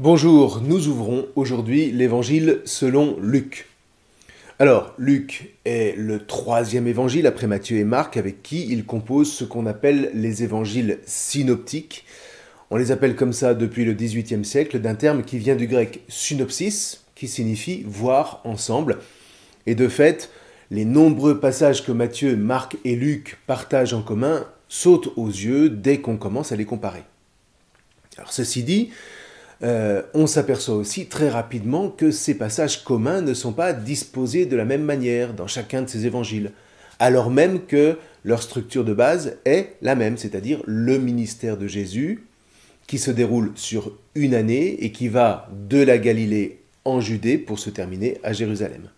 Bonjour, nous ouvrons aujourd'hui l'évangile selon Luc. Alors, Luc est le troisième évangile après Matthieu et Marc avec qui il compose ce qu'on appelle les évangiles synoptiques. On les appelle comme ça depuis le XVIIIe siècle, d'un terme qui vient du grec synopsis, qui signifie voir ensemble. Et de fait, les nombreux passages que Matthieu, Marc et Luc partagent en commun sautent aux yeux dès qu'on commence à les comparer. Alors ceci dit, on s'aperçoit aussi très rapidement que ces passages communs ne sont pas disposés de la même manière dans chacun de ces évangiles, alors même que leur structure de base est la même, c'est-à-dire le ministère de Jésus, qui se déroule sur une année et qui va de la Galilée en Judée pour se terminer à Jérusalem.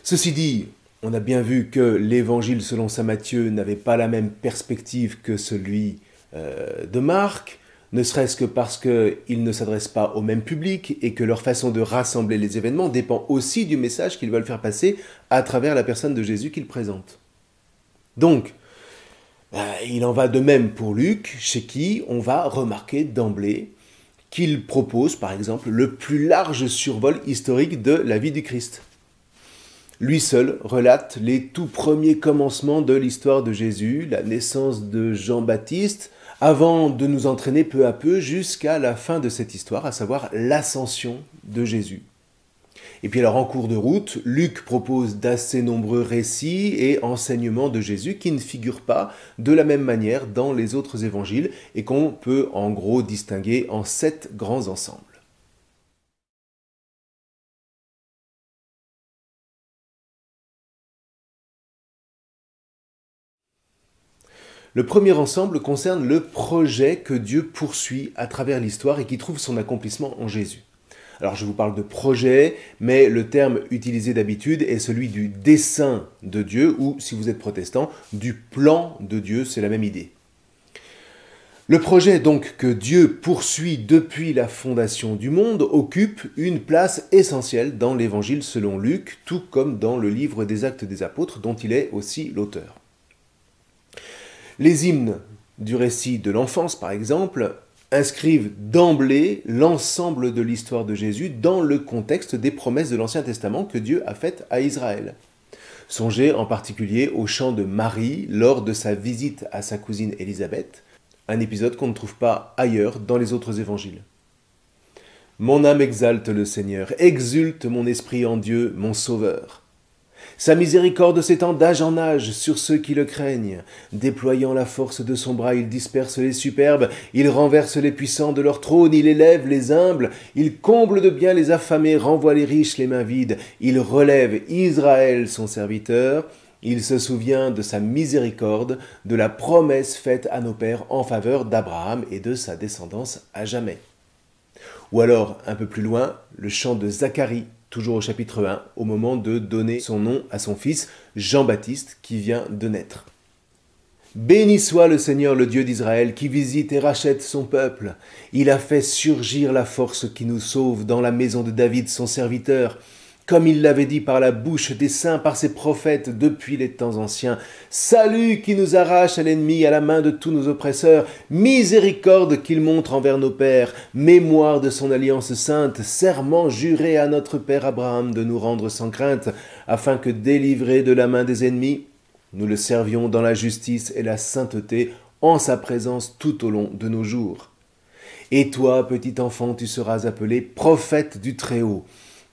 Ceci dit, on a bien vu que l'évangile selon saint Matthieu n'avait pas la même perspective que celui de Marc, ne serait-ce que parce qu'ils ne s'adressent pas au même public et que leur façon de rassembler les événements dépend aussi du message qu'ils veulent faire passer à travers la personne de Jésus qu'ils présentent. Donc, il en va de même pour Luc, chez qui on va remarquer d'emblée qu'il propose, par exemple, le plus large survol historique de la vie du Christ. Lui seul relate les tout premiers commencements de l'histoire de Jésus, la naissance de Jean-Baptiste, avant de nous entraîner peu à peu jusqu'à la fin de cette histoire, à savoir l'ascension de Jésus. Et puis alors en cours de route, Luc propose d'assez nombreux récits et enseignements de Jésus qui ne figurent pas de la même manière dans les autres évangiles et qu'on peut en gros distinguer en 7 grands ensembles. Le premier ensemble concerne le projet que Dieu poursuit à travers l'histoire et qui trouve son accomplissement en Jésus. Alors je vous parle de projet, mais le terme utilisé d'habitude est celui du dessein de Dieu, ou si vous êtes protestant, du plan de Dieu, c'est la même idée. Le projet donc que Dieu poursuit depuis la fondation du monde occupe une place essentielle dans l'évangile selon Luc, tout comme dans le livre des Actes des Apôtres dont il est aussi l'auteur. Les hymnes du récit de l'enfance, par exemple, inscrivent d'emblée l'ensemble de l'histoire de Jésus dans le contexte des promesses de l'Ancien Testament que Dieu a faites à Israël. Songez en particulier au chant de Marie lors de sa visite à sa cousine Élisabeth, un épisode qu'on ne trouve pas ailleurs dans les autres évangiles. Mon âme exalte le Seigneur, exulte mon esprit en Dieu, mon Sauveur. Sa miséricorde s'étend d'âge en âge sur ceux qui le craignent. Déployant la force de son bras, il disperse les superbes, il renverse les puissants de leur trône, il élève les humbles, il comble de bien les affamés, renvoie les riches les mains vides, il relève Israël son serviteur, il se souvient de sa miséricorde, de la promesse faite à nos pères en faveur d'Abraham et de sa descendance à jamais. Ou alors, un peu plus loin, le chant de Zacharie, toujours au chapitre 1, au moment de donner son nom à son fils Jean-Baptiste qui vient de naître. Béni soit le Seigneur, le Dieu d'Israël, qui visite et rachète son peuple. Il a fait surgir la force qui nous sauve dans la maison de David, son serviteur, comme il l'avait dit par la bouche des saints, par ses prophètes depuis les temps anciens. Salut qui nous arrache à l'ennemi, à la main de tous nos oppresseurs. Miséricorde qu'il montre envers nos pères. Mémoire de son alliance sainte. Serment juré à notre père Abraham de nous rendre sans crainte, afin que, délivrés de la main des ennemis, nous le servions dans la justice et la sainteté, en sa présence tout au long de nos jours. Et toi, petit enfant, tu seras appelé prophète du Très-Haut.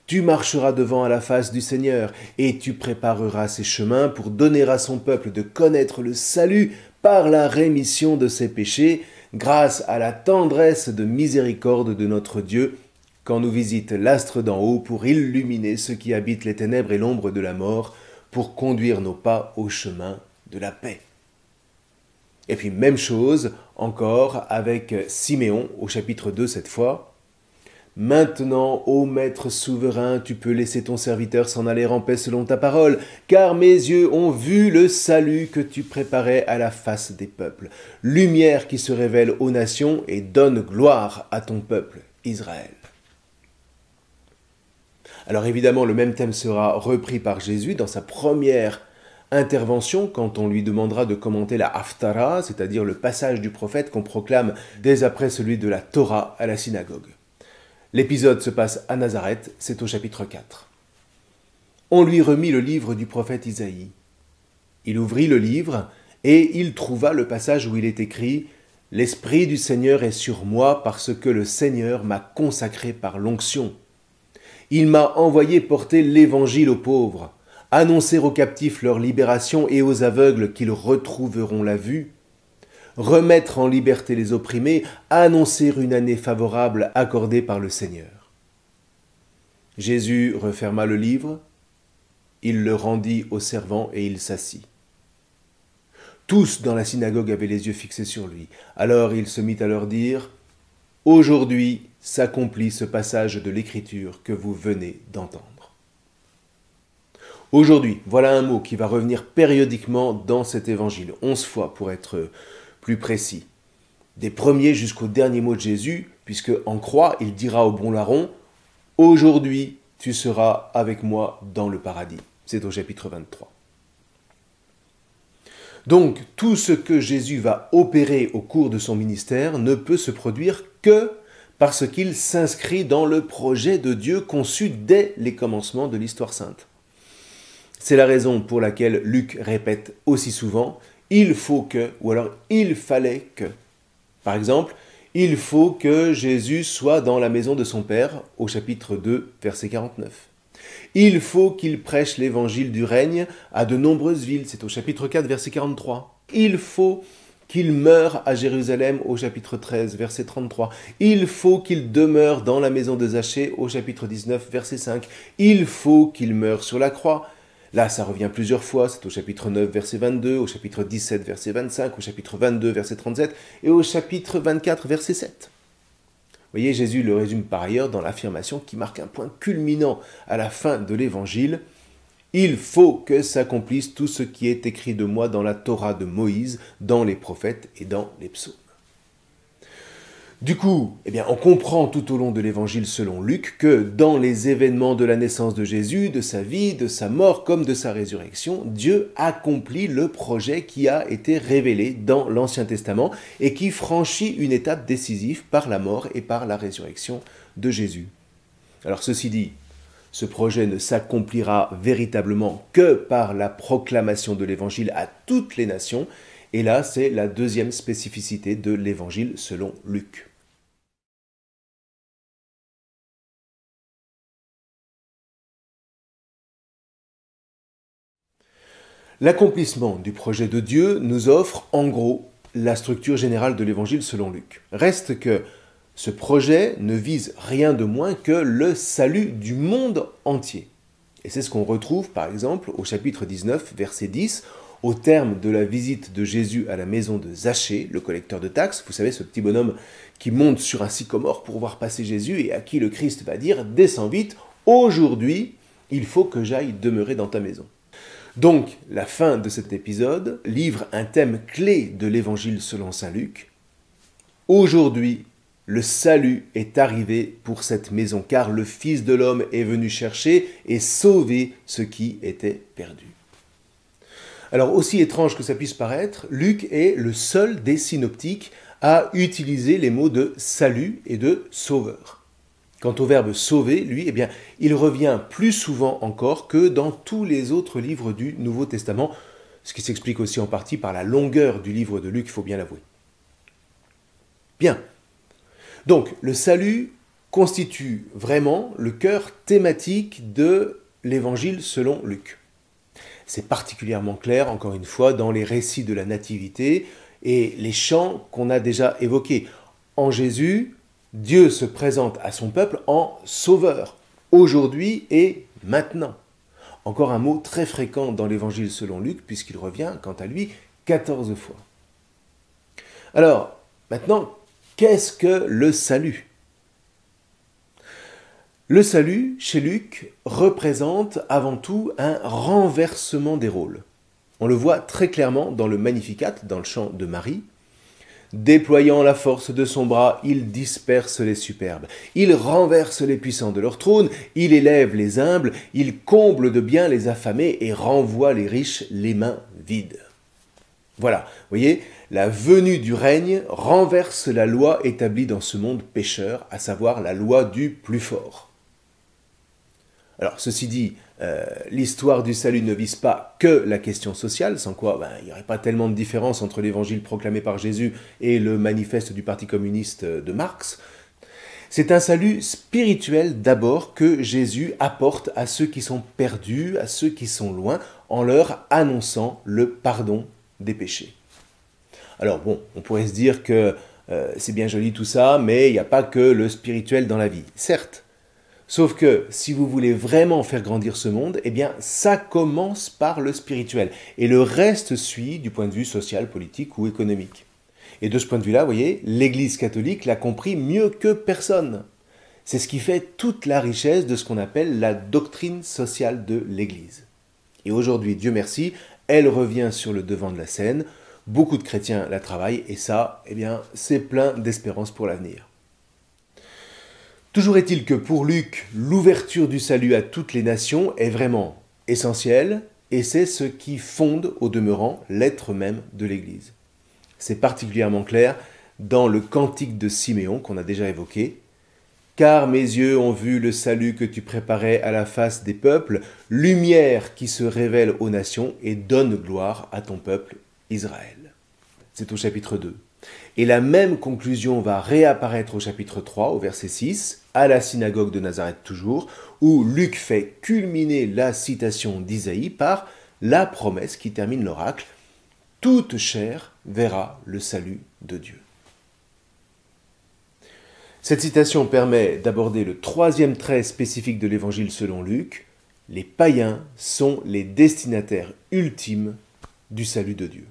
Tu marcheras devant à la face du Seigneur, et tu prépareras ses chemins pour donner à son peuple de connaître le salut par la rémission de ses péchés, grâce à la tendresse de miséricorde de notre Dieu, quand nous visite l'astre d'en haut pour illuminer ceux qui habitent les ténèbres et l'ombre de la mort, pour conduire nos pas au chemin de la paix. Et puis même chose encore avec Siméon au chapitre 2 cette fois. Maintenant, ô Maître souverain, tu peux laisser ton serviteur s'en aller en paix selon ta parole, car mes yeux ont vu le salut que tu préparais à la face des peuples, lumière qui se révèle aux nations et donne gloire à ton peuple, Israël. Alors évidemment, le même thème sera repris par Jésus dans sa première intervention quand on lui demandera de commenter la Haftara, c'est-à-dire le passage du prophète qu'on proclame dès après celui de la Torah à la synagogue. L'épisode se passe à Nazareth, c'est au chapitre 4. On lui remit le livre du prophète Isaïe. Il ouvrit le livre et il trouva le passage où il est écrit « L'Esprit du Seigneur est sur moi parce que le Seigneur m'a consacré par l'onction. Il m'a envoyé porter l'Évangile aux pauvres, annoncer aux captifs leur libération et aux aveugles qu'ils retrouveront la vue, remettre en liberté les opprimés, annoncer une année favorable accordée par le Seigneur. » Jésus referma le livre, il le rendit au servant et il s'assit. Tous dans la synagogue avaient les yeux fixés sur lui. Alors il se mit à leur dire « Aujourd'hui s'accomplit ce passage de l'Écriture que vous venez d'entendre. » Aujourd'hui, voilà un mot qui va revenir périodiquement dans cet évangile, 11 fois pour être plus précis. Des premiers jusqu'au dernier mot de Jésus, puisque en croix, il dira au bon larron « Aujourd'hui tu seras avec moi dans le paradis ». C'est au chapitre 23. Donc, tout ce que Jésus va opérer au cours de son ministère ne peut se produire que parce qu'il s'inscrit dans le projet de Dieu conçu dès les commencements de l'histoire sainte. C'est la raison pour laquelle Luc répète aussi souvent « il faut que » ou alors « il fallait que ». Par exemple, « il faut que Jésus soit dans la maison de son Père » au chapitre 2, verset 49. Il faut qu'il prêche l'évangile du règne à de nombreuses villes, c'est au chapitre 4, verset 43. Il faut qu'il meure à Jérusalem au chapitre 13, verset 33. Il faut qu'il demeure dans la maison de Zachée au chapitre 19, verset 5. Il faut qu'il meure sur la croix. Là, ça revient plusieurs fois, c'est au chapitre 9, verset 22, au chapitre 17, verset 25, au chapitre 22, verset 37 et au chapitre 24, verset 7. Vous voyez, Jésus le résume par ailleurs dans l'affirmation qui marque un point culminant à la fin de l'Évangile. « Il faut que s'accomplisse tout ce qui est écrit de moi dans la Torah de Moïse, dans les prophètes et dans les psaumes. » Du coup, on comprend tout au long de l'Évangile selon Luc que dans les événements de la naissance de Jésus, de sa vie, de sa mort comme de sa résurrection, Dieu accomplit le projet qui a été révélé dans l'Ancien Testament et qui franchit une étape décisive par la mort et par la résurrection de Jésus. Alors ceci dit, ce projet ne s'accomplira véritablement que par la proclamation de l'Évangile à toutes les nations, et là c'est la deuxième spécificité de l'Évangile selon Luc. L'accomplissement du projet de Dieu nous offre en gros la structure générale de l'Évangile selon Luc. Reste que ce projet ne vise rien de moins que le salut du monde entier. Et c'est ce qu'on retrouve par exemple au chapitre 19, verset 10, au terme de la visite de Jésus à la maison de Zachée, le collecteur de taxes. Vous savez, ce petit bonhomme qui monte sur un sycomore pour voir passer Jésus et à qui le Christ va dire « Descends vite, aujourd'hui, il faut que j'aille demeurer dans ta maison ». Donc, la fin de cet épisode livre un thème clé de l'Évangile selon saint Luc. Aujourd'hui, le salut est arrivé pour cette maison, car le Fils de l'homme est venu chercher et sauver ce qui était perdu. Alors, aussi étrange que ça puisse paraître, Luc est le seul des synoptiques à utiliser les mots de salut et de sauveur. Quant au verbe « sauver », lui, il revient plus souvent encore que dans tous les autres livres du Nouveau Testament, ce qui s'explique aussi en partie par la longueur du livre de Luc, il faut bien l'avouer. Bien. Donc, le salut constitue vraiment le cœur thématique de l'Évangile selon Luc. C'est particulièrement clair, encore une fois, dans les récits de la Nativité et les chants qu'on a déjà évoqués. En Jésus, Dieu se présente à son peuple en sauveur, aujourd'hui et maintenant. Encore un mot très fréquent dans l'Évangile selon Luc, puisqu'il revient, quant à lui, 14 fois. Alors, maintenant, qu'est-ce que le salut ? Le salut, chez Luc, représente avant tout un renversement des rôles. On le voit très clairement dans le Magnificat, dans le chant de Marie. Déployant la force de son bras, il disperse les superbes. Il renverse les puissants de leur trône, il élève les humbles, il comble de bien les affamés et renvoie les riches les mains vides. Voilà, vous voyez, la venue du règne renverse la loi établie dans ce monde pécheur, à savoir la loi du plus fort. Alors, ceci dit, l'histoire du salut ne vise pas que la question sociale, sans quoi il n'y aurait pas tellement de différence entre l'évangile proclamé par Jésus et le manifeste du Parti communiste de Marx. C'est un salut spirituel d'abord que Jésus apporte à ceux qui sont perdus, à ceux qui sont loin, en leur annonçant le pardon des péchés. Alors bon, on pourrait se dire que c'est bien joli tout ça, mais il n'y a pas que le spirituel dans la vie. Certes, sauf que si vous voulez vraiment faire grandir ce monde, eh bien ça commence par le spirituel. Et le reste suit du point de vue social, politique ou économique. Et de ce point de vue-là, vous voyez, l'Église catholique l'a compris mieux que personne. C'est ce qui fait toute la richesse de ce qu'on appelle la doctrine sociale de l'Église. Et aujourd'hui, Dieu merci, elle revient sur le devant de la scène. Beaucoup de chrétiens la travaillent et ça, eh bien, c'est plein d'espérance pour l'avenir. Toujours est-il que pour Luc, l'ouverture du salut à toutes les nations est vraiment essentielle et c'est ce qui fonde au demeurant l'être même de l'Église. C'est particulièrement clair dans le cantique de Siméon qu'on a déjà évoqué. « Car mes yeux ont vu le salut que tu préparais à la face des peuples, lumière qui se révèle aux nations et donne gloire à ton peuple Israël. » C'est au chapitre 2. Et la même conclusion va réapparaître au chapitre 3, au verset 6, à la synagogue de Nazareth toujours, où Luc fait culminer la citation d'Isaïe par la promesse qui termine l'oracle. Toute chair verra le salut de Dieu. Cette citation permet d'aborder le troisième trait spécifique de l'évangile selon Luc. Les païens sont les destinataires ultimes du salut de Dieu.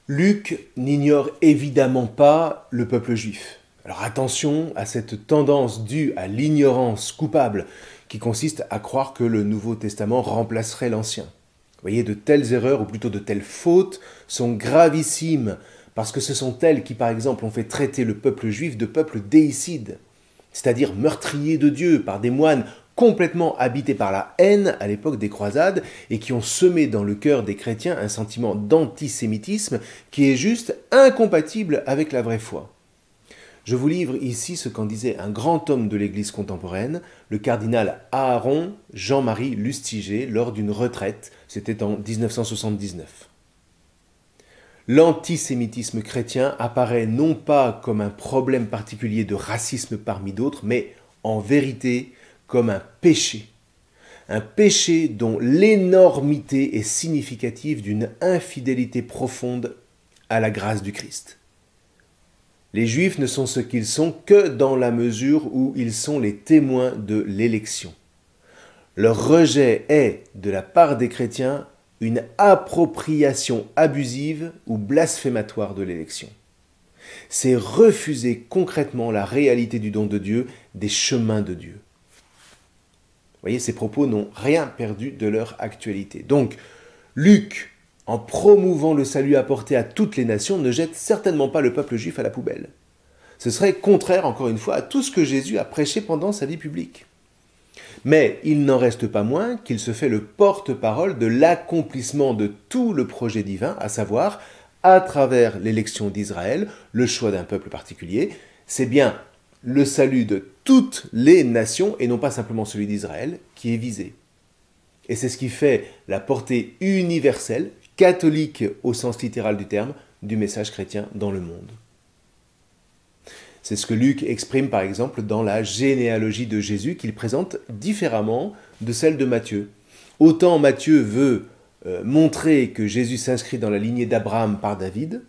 Luc n'ignore évidemment pas le peuple juif. Alors attention à cette tendance due à l'ignorance coupable qui consiste à croire que le Nouveau Testament remplacerait l'Ancien. Vous voyez, de telles erreurs, ou plutôt de telles fautes, sont gravissimes parce que ce sont elles qui, par exemple, ont fait traiter le peuple juif de peuple déicide, c'est-à-dire meurtrier de Dieu par des moines complètement habités par la haine à l'époque des croisades et qui ont semé dans le cœur des chrétiens un sentiment d'antisémitisme qui est juste incompatible avec la vraie foi. Je vous livre ici ce qu'en disait un grand homme de l'Église contemporaine, le cardinal Aaron Jean-Marie Lustiger, lors d'une retraite, c'était en 1979. L'antisémitisme chrétien apparaît non pas comme un problème particulier de racisme parmi d'autres, mais en vérité comme un péché dont l'énormité est significative d'une infidélité profonde à la grâce du Christ. Les Juifs ne sont ce qu'ils sont que dans la mesure où ils sont les témoins de l'élection. Leur rejet est, de la part des chrétiens, une appropriation abusive ou blasphématoire de l'élection. C'est refuser concrètement la réalité du don de Dieu, des chemins de Dieu. Vous voyez, ces propos n'ont rien perdu de leur actualité. Donc, Luc, en promouvant le salut apporté à toutes les nations, ne jette certainement pas le peuple juif à la poubelle. Ce serait contraire, encore une fois, à tout ce que Jésus a prêché pendant sa vie publique. Mais il n'en reste pas moins qu'il se fait le porte-parole de l'accomplissement de tout le projet divin, à savoir, à travers l'élection d'Israël, le choix d'un peuple particulier, c'est bien le salut de toutes les nations, et non pas simplement celui d'Israël, qui est visé. Et c'est ce qui fait la portée universelle, catholique au sens littéral du terme, du message chrétien dans le monde. C'est ce que Luc exprime par exemple dans la généalogie de Jésus qu'il présente différemment de celle de Matthieu. Autant Matthieu veut montrer que Jésus s'inscrit dans la lignée d'Abraham par David,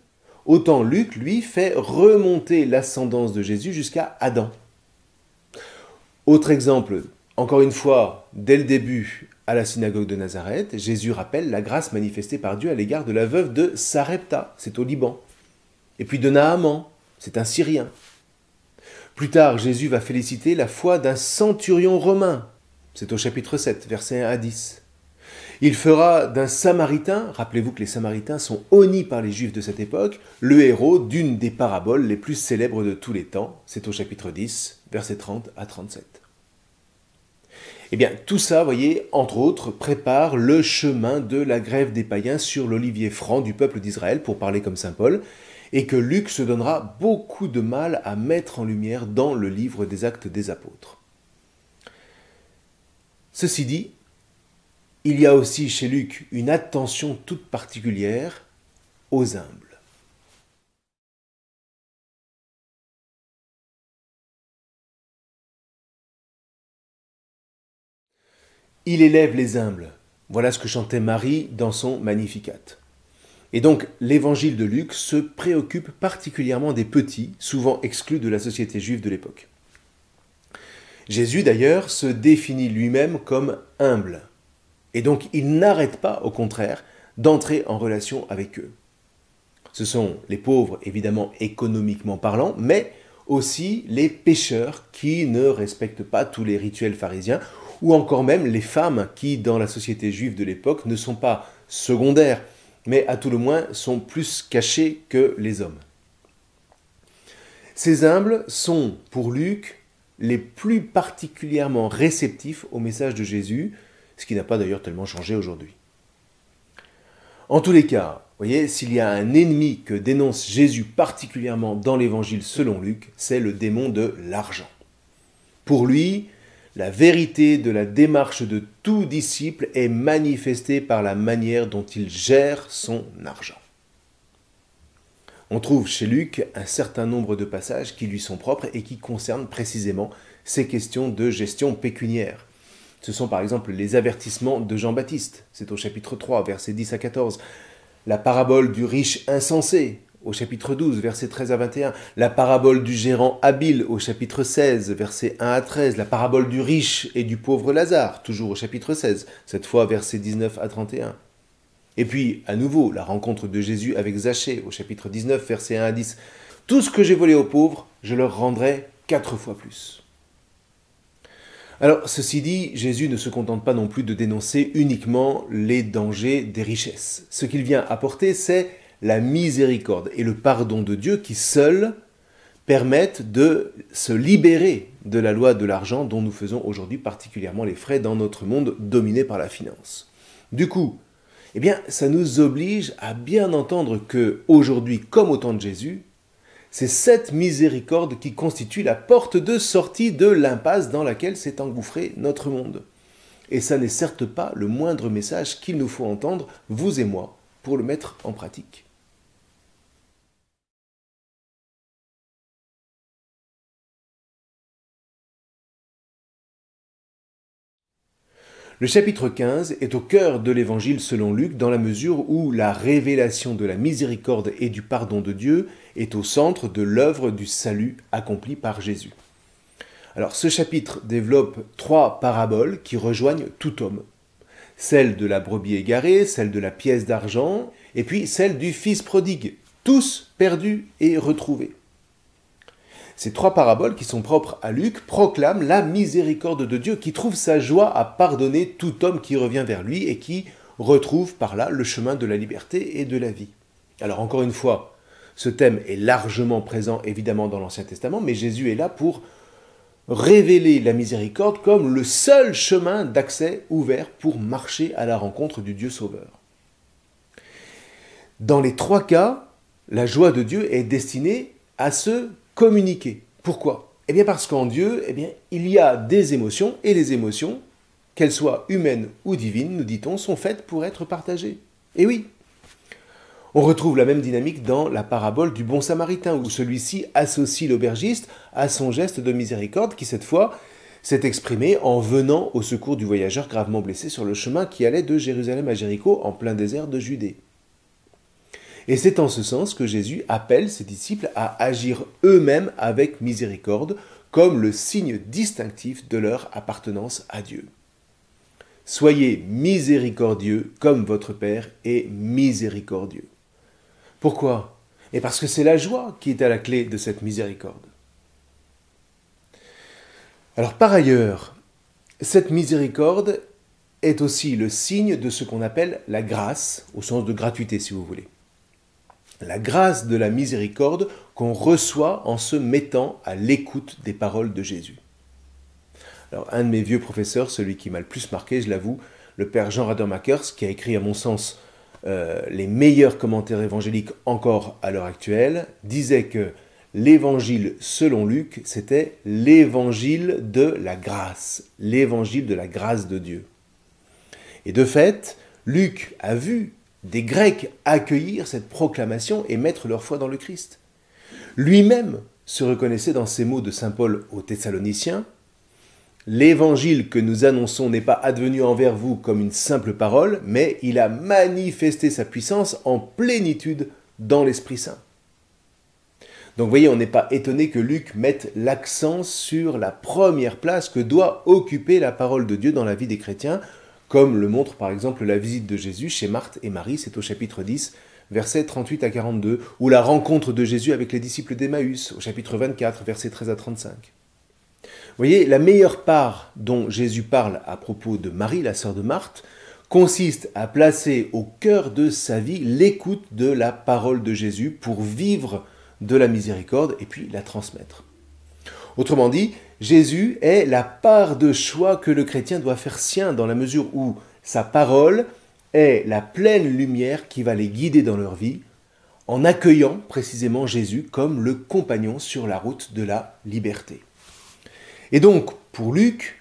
autant Luc, lui, fait remonter l'ascendance de Jésus jusqu'à Adam. Autre exemple, encore une fois, dès le début, à la synagogue de Nazareth, Jésus rappelle la grâce manifestée par Dieu à l'égard de la veuve de Sarepta, c'est au Liban, et puis de Naaman, c'est un Syrien. Plus tard, Jésus va féliciter la foi d'un centurion romain, c'est au chapitre 7, versets 1 à 10. Il fera d'un Samaritain, rappelez-vous que les Samaritains sont honnis par les Juifs de cette époque, le héros d'une des paraboles les plus célèbres de tous les temps, c'est au chapitre 10, versets 30 à 37. Eh bien, tout ça, vous voyez, entre autres, prépare le chemin de la grève des païens sur l'olivier franc du peuple d'Israël, pour parler comme saint Paul, et que Luc se donnera beaucoup de mal à mettre en lumière dans le livre des Actes des Apôtres. Ceci dit, il y a aussi chez Luc une attention toute particulière aux humbles. Il élève les humbles. Voilà ce que chantait Marie dans son Magnificat. Et donc, l'évangile de Luc se préoccupe particulièrement des petits, souvent exclus de la société juive de l'époque. Jésus, d'ailleurs, se définit lui-même comme humble. Et donc, il n'arrête pas, au contraire, d'entrer en relation avec eux. Ce sont les pauvres, évidemment, économiquement parlant, mais aussi les pécheurs qui ne respectent pas tous les rituels pharisiens, ou encore même les femmes qui, dans la société juive de l'époque, ne sont pas secondaires, mais à tout le moins sont plus cachés que les hommes. Ces humbles sont, pour Luc, les plus particulièrement réceptifs au message de Jésus, ce qui n'a pas d'ailleurs tellement changé aujourd'hui. En tous les cas, vous voyez, s'il y a un ennemi que dénonce Jésus particulièrement dans l'évangile selon Luc, c'est le démon de l'argent. Pour lui, la vérité de la démarche de tout disciple est manifestée par la manière dont il gère son argent. On trouve chez Luc un certain nombre de passages qui lui sont propres et qui concernent précisément ces questions de gestion pécuniaire. Ce sont par exemple les avertissements de Jean-Baptiste, c'est au chapitre 3, versets 10 à 14, la parabole du riche insensé, au chapitre 12, versets 13 à 21, la parabole du gérant habile, au chapitre 16, versets 1 à 13, la parabole du riche et du pauvre Lazare, toujours au chapitre 16, cette fois versets 19 à 31. Et puis, à nouveau, la rencontre de Jésus avec Zachée, au chapitre 19, versets 1 à 10. Tout ce que j'ai volé aux pauvres, je leur rendrai 4 fois plus. Alors, ceci dit, Jésus ne se contente pas non plus de dénoncer uniquement les dangers des richesses. Ce qu'il vient apporter, c'est la miséricorde et le pardon de Dieu qui seuls permettent de se libérer de la loi de l'argent dont nous faisons aujourd'hui particulièrement les frais dans notre monde dominé par la finance. Du coup, eh bien, ça nous oblige à bien entendre que aujourd'hui, comme au temps de Jésus, c'est cette miséricorde qui constitue la porte de sortie de l'impasse dans laquelle s'est engouffré notre monde. Et ça n'est certes pas le moindre message qu'il nous faut entendre, vous et moi, pour le mettre en pratique. Le chapitre 15 est au cœur de l'évangile selon Luc dans la mesure où la révélation de la miséricorde et du pardon de Dieu est au centre de l'œuvre du salut accompli par Jésus. Alors ce chapitre développe 3 paraboles qui rejoignent tout homme. Celle de la brebis égarée, celle de la pièce d'argent, et puis celle du fils prodigue, tous perdus et retrouvés. Ces 3 paraboles qui sont propres à Luc proclament la miséricorde de Dieu qui trouve sa joie à pardonner tout homme qui revient vers lui et qui retrouve par là le chemin de la liberté et de la vie. Alors encore une fois, ce thème est largement présent évidemment dans l'Ancien Testament, mais Jésus est là pour révéler la miséricorde comme le seul chemin d'accès ouvert pour marcher à la rencontre du Dieu Sauveur. Dans les 3 cas, la joie de Dieu est destinée à se communiquer. Pourquoi ? Eh bien parce qu'en Dieu, il y a des émotions, et les émotions, qu'elles soient humaines ou divines, nous dit-on, sont faites pour être partagées. Et oui, on retrouve la même dynamique dans la parabole du bon samaritain, où celui-ci associe l'aubergiste à son geste de miséricorde qui, cette fois, s'est exprimé en venant au secours du voyageur gravement blessé sur le chemin qui allait de Jérusalem à Jéricho en plein désert de Judée. Et c'est en ce sens que Jésus appelle ses disciples à agir eux-mêmes avec miséricorde, comme le signe distinctif de leur appartenance à Dieu. Soyez miséricordieux comme votre Père est miséricordieux. Pourquoi ? Et parce que c'est la joie qui est à la clé de cette miséricorde. Alors par ailleurs, cette miséricorde est aussi le signe de ce qu'on appelle la grâce, au sens de gratuité si vous voulez. La grâce de la miséricorde qu'on reçoit en se mettant à l'écoute des paroles de Jésus. Alors, un de mes vieux professeurs, celui qui m'a le plus marqué, je l'avoue, le père Jean Radermakers, qui a écrit, à mon sens, les meilleurs commentaires évangéliques encore à l'heure actuelle, disait que l'évangile selon Luc, c'était l'évangile de la grâce de Dieu. Et de fait, Luc a vu des Grecs accueillir cette proclamation et mettre leur foi dans le Christ. Lui-même se reconnaissait dans ces mots de saint Paul aux Thessaloniciens: « L'évangile que nous annonçons n'est pas advenu envers vous comme une simple parole, mais il a manifesté sa puissance en plénitude dans l'Esprit Saint. » Donc vous voyez, on n'est pas étonné que Luc mette l'accent sur la première place que doit occuper la parole de Dieu dans la vie des chrétiens, comme le montre par exemple la visite de Jésus chez Marthe et Marie, c'est au chapitre 10, versets 38 à 42, ou la rencontre de Jésus avec les disciples d'Emmaüs, au chapitre 24, versets 13 à 35. Vous voyez, la meilleure part dont Jésus parle à propos de Marie, la sœur de Marthe, consiste à placer au cœur de sa vie l'écoute de la parole de Jésus pour vivre de la miséricorde et puis la transmettre. Autrement dit, Jésus est la part de choix que le chrétien doit faire sien dans la mesure où sa parole est la pleine lumière qui va les guider dans leur vie en accueillant précisément Jésus comme le compagnon sur la route de la liberté. Et donc, pour Luc,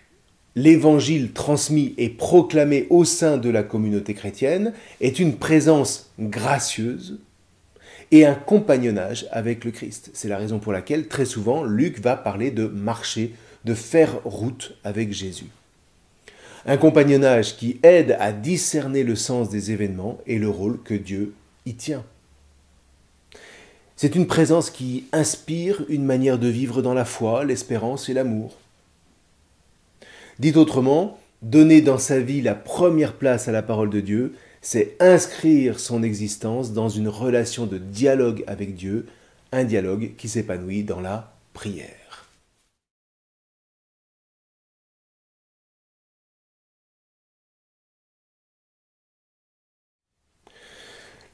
l'évangile transmis et proclamé au sein de la communauté chrétienne est une présence gracieuse et un compagnonnage avec le Christ. C'est la raison pour laquelle, très souvent, Luc va parler de marcher, de faire route avec Jésus. Un compagnonnage qui aide à discerner le sens des événements et le rôle que Dieu y tient. C'est une présence qui inspire une manière de vivre dans la foi, l'espérance et l'amour. Dit autrement, donner dans sa vie la première place à la parole de Dieu, c'est inscrire son existence dans une relation de dialogue avec Dieu, un dialogue qui s'épanouit dans la prière.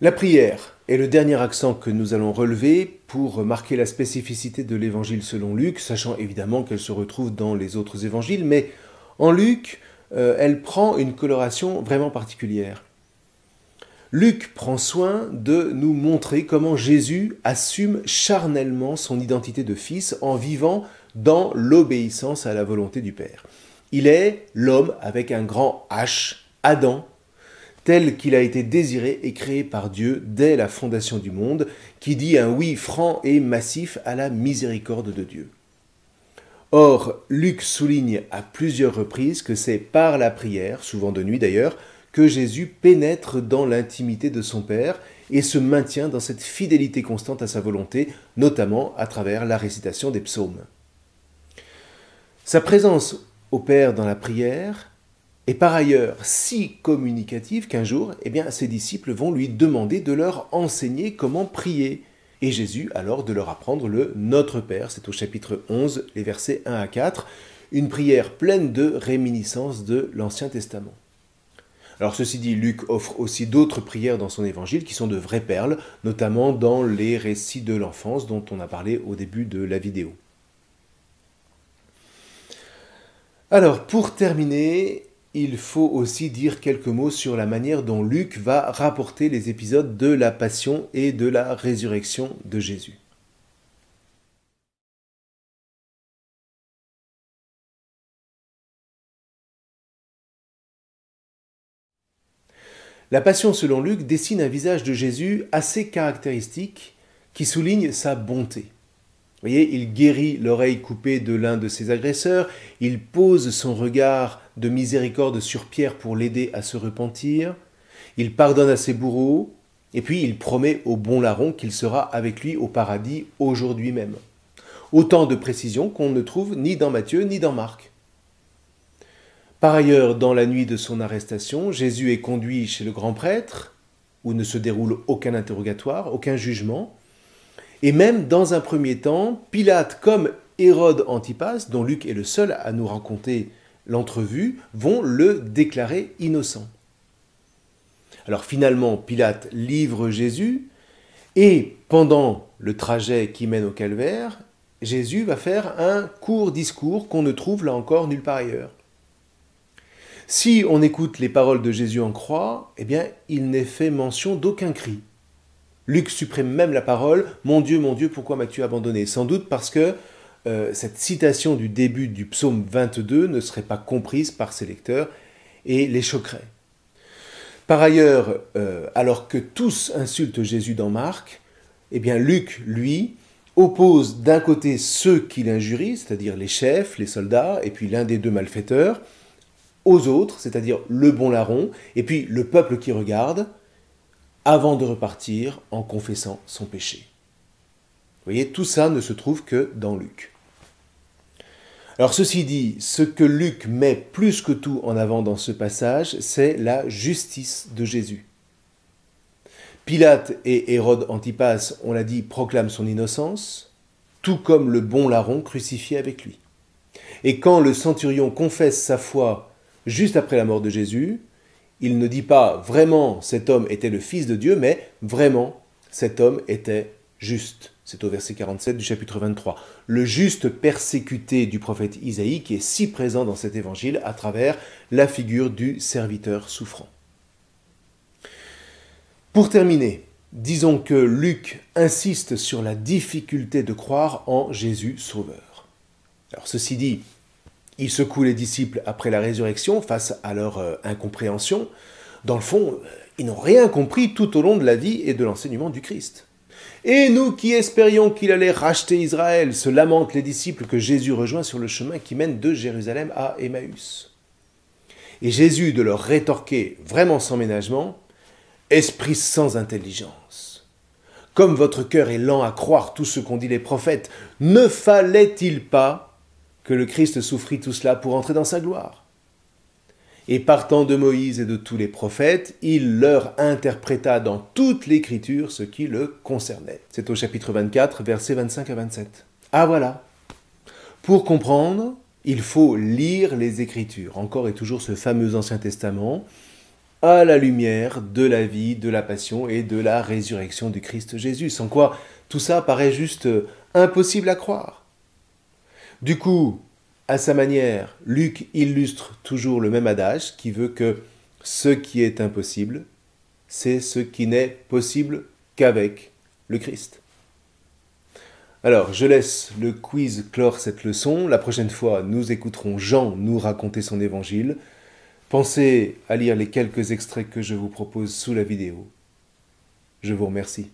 La prière est le dernier accent que nous allons relever pour marquer la spécificité de l'évangile selon Luc, sachant évidemment qu'elle se retrouve dans les autres évangiles, mais en Luc, elle prend une coloration vraiment particulière. Luc prend soin de nous montrer comment Jésus assume charnellement son identité de fils en vivant dans l'obéissance à la volonté du Père. Il est l'homme avec un grand H, Adam, tel qu'il a été désiré et créé par Dieu dès la fondation du monde, qui dit un oui franc et massif à la miséricorde de Dieu. Or, Luc souligne à plusieurs reprises que c'est par la prière, souvent de nuit d'ailleurs, que Jésus pénètre dans l'intimité de son Père et se maintient dans cette fidélité constante à sa volonté, notamment à travers la récitation des psaumes. Sa présence au Père dans la prière est par ailleurs si communicative qu'un jour, ses disciples vont lui demander de leur enseigner comment prier. Et Jésus alors de leur apprendre le Notre Père, c'est au chapitre 11, les versets 1 à 4, une prière pleine de réminiscences de l'Ancien Testament. Alors ceci dit, Luc offre aussi d'autres prières dans son évangile qui sont de vraies perles, notamment dans les récits de l'enfance dont on a parlé au début de la vidéo. Alors pour terminer, il faut aussi dire quelques mots sur la manière dont Luc va rapporter les épisodes de la Passion et de la résurrection de Jésus. La Passion selon Luc dessine un visage de Jésus assez caractéristique qui souligne sa bonté. Vous voyez, il guérit l'oreille coupée de l'un de ses agresseurs, il pose son regard de miséricorde sur Pierre pour l'aider à se repentir, il pardonne à ses bourreaux, et puis il promet au bon larron qu'il sera avec lui au paradis aujourd'hui même. Autant de précisions qu'on ne trouve ni dans Matthieu ni dans Marc. Par ailleurs, dans la nuit de son arrestation, Jésus est conduit chez le grand prêtre, où ne se déroule aucun interrogatoire, aucun jugement. Et même dans un premier temps, Pilate comme Hérode Antipas, dont Luc est le seul à nous raconter l'entrevue, vont le déclarer innocent. Alors finalement, Pilate livre Jésus, et pendant le trajet qui mène au calvaire, Jésus va faire un court discours qu'on ne trouve là encore nulle part ailleurs. Si on écoute les paroles de Jésus en croix, eh bien, il n'est fait mention d'aucun cri. Luc supprime même la parole « Mon Dieu, pourquoi m'as-tu abandonné ?» Sans doute parce que cette citation du début du psaume 22 ne serait pas comprise par ses lecteurs et les choquerait. Par ailleurs, alors que tous insultent Jésus dans Marc, eh bien Luc, lui, oppose d'un côté ceux qui l'injurient, c'est-à-dire les chefs, les soldats, et puis l'un des deux malfaiteurs, aux autres, c'est-à-dire le bon larron, et puis le peuple qui regarde, avant de repartir en confessant son péché. Vous voyez, tout ça ne se trouve que dans Luc. Alors ceci dit, ce que Luc met plus que tout en avant dans ce passage, c'est la justice de Jésus. Pilate et Hérode Antipas, on l'a dit, proclament son innocence, tout comme le bon larron crucifié avec lui. Et quand le centurion confesse sa foi juste après la mort de Jésus, il ne dit pas « vraiment cet homme était le Fils de Dieu », mais « vraiment cet homme était juste ». C'est au verset 47 du chapitre 23. Le juste persécuté du prophète Isaïe qui est si présent dans cet évangile à travers la figure du serviteur souffrant. Pour terminer, disons que Luc insiste sur la difficulté de croire en Jésus Sauveur. Alors ceci dit, il secoue les disciples après la résurrection face à leur incompréhension. Dans le fond, ils n'ont rien compris tout au long de la vie et de l'enseignement du Christ. Et nous qui espérions qu'il allait racheter Israël, se lamentent les disciples que Jésus rejoint sur le chemin qui mène de Jérusalem à Emmaüs. Et Jésus de leur rétorquer, vraiment sans ménagement, « Esprit sans intelligence, comme votre cœur est lent à croire tout ce qu'ont dit les prophètes, ne fallait-il pas que le Christ souffrit tout cela pour entrer dans sa gloire ?» Et partant de Moïse et de tous les prophètes, il leur interpréta dans toute l'Écriture ce qui le concernait. C'est au chapitre 24, versets 25 à 27. Ah voilà. Pour comprendre, il faut lire les Écritures, encore et toujours ce fameux Ancien Testament, à la lumière de la vie, de la passion et de la résurrection du Christ Jésus, sans quoi tout ça paraît juste impossible à croire. Du coup, à sa manière, Luc illustre toujours le même adage qui veut que ce qui est impossible, c'est ce qui n'est possible qu'avec le Christ. Alors, je laisse le quiz clore cette leçon. La prochaine fois, nous écouterons Jean nous raconter son évangile. Pensez à lire les quelques extraits que je vous propose sous la vidéo. Je vous remercie.